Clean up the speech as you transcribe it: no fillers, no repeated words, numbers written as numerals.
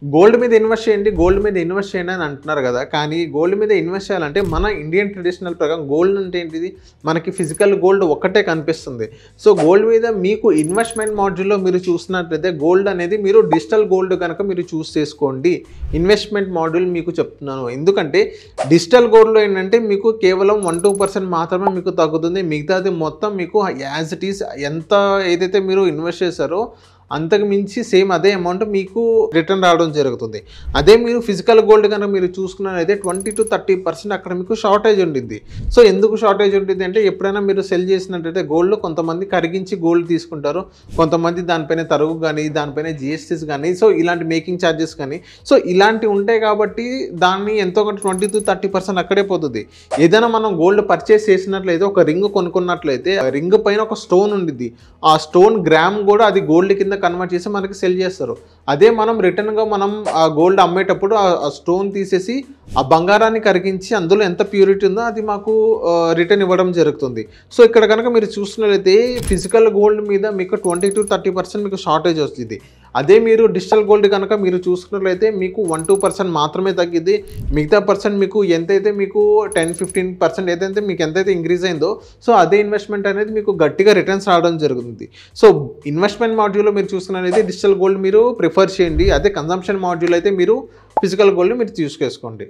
Gold మీద invest చేయండి, gold మీద ఇన్వెస్ట్ చేయండి అని అంటున్నారు కదా. కానీ గోల్డ్ మీద ఇన్వెస్ట్ చేయాలంటే మన ఇండియన్ ట్రెడిషనల్ ప్రకారం గోల్డ్ అంటే ఏంటిది, మనకి ఫిజికల్ గోల్డ్ ఒక్కటే కనిపిస్తుంది. సో గోల్డ్ మీద మీకు ఇన్వెస్ట్మెంట్ మాడ్యూల్లో మీరు చూసినట్లయితే గోల్డ్ అనేది మీరు డిజిటల్ గోల్డ్ కనుక మీరు చూస్ చేసుకోండి. ఇన్వెస్ట్మెంట్ మాడ్యూల్ మీకు చెప్తున్నాను. ఎందుకంటే డిజిటల్ గోల్డ్లో ఏంటంటే మీకు కేవలం 1-2% మాత్రమే మీకు తగ్గుతుంది. మిగతాది మొత్తం మీకు యాజ్ ఇట్ ఈస్ ఎంత ఏదైతే మీరు ఇన్వెస్ట్ చేశారో అంతకు మించి సేమ్ అదే అమౌంట్ మీకు రిటర్న్ రావడం జరుగుతుంది. అదే మీరు ఫిజికల్ గోల్డ్ కనుక మీరు చూసుకున్నట్లయితే 20-30% అక్కడ మీకు షార్టేజ్ ఉండిద్ది. సో ఎందుకు షార్టేజ్ ఉంటుంది అంటే ఎప్పుడైనా మీరు సెల్ చేసినట్టయితే గోల్డ్ కొంతమంది కరిగించి గోల్డ్ తీసుకుంటారు, కొంతమంది దానిపైన తరుగు కానీ దానిపైన జిఎస్టీస్ కానీ సో ఇలాంటి మేకింగ్ ఛార్జెస్ కానీ సో ఇలాంటివి ఉంటాయి. కాబట్టి దాన్ని ఎంతో కొంత 20-30% అక్కడే పోతుంది. ఏదైనా మనం గోల్డ్ పర్చేస్ చేసినట్లయితే ఒక రింగ్ కొనుక్కున్నట్లయితే రింగ్ పైన ఒక స్టోన్ ఉండిద్ది. ఆ స్టోన్ గ్రామ్ కూడా అది గోల్డ్ కింద కన్వర్ట్ చేసి మనకి సెల్ చేస్తారు. అదే మనం రిటర్న్గా మనం ఆ గోల్డ్ అమ్మేటప్పుడు ఆ స్టోన్ తీసేసి ఆ బంగారాన్ని కరిగించి అందులో ఎంత ప్యూరిటీ ఉందో అది మాకు రిటర్న్ ఇవ్వడం జరుగుతుంది. సో ఇక్కడ కనుక మీరు చూసినట్లయితే ఫిజికల్ గోల్డ్ మీద మీకు 20-30% మీకు షార్టేజ్ వస్తుంది. అదే మీరు డిజిటల్ గోల్డ్ కనుక మీరు చూసుకున్నట్లయితే మీకు 1-2% మాత్రమే తగ్గిద్ది. మిగతా పర్సెంట్ మీకు ఎంతైతే మీకు 10-15% ఏదైతే మీకు ఎంతైతే ఇంక్రీజ్ అయిందో సో అదే ఇన్వెస్ట్మెంట్ అనేది మీకు గట్టిగా రిటర్న్స్ రావడం జరుగుతుంది. సో ఇన్వెస్ట్మెంట్ మాడ్యూల్లో మీరు చూసుకున్నట్లయితే డిజిటల్ గోల్డ్ మీరు ప్రిఫర్ చేయండి. అదే కన్జంప్షన్ మాడ్యూల్ అయితే మీరు ఫిజికల్ గోల్డ్ మీరు తీసుకోండి.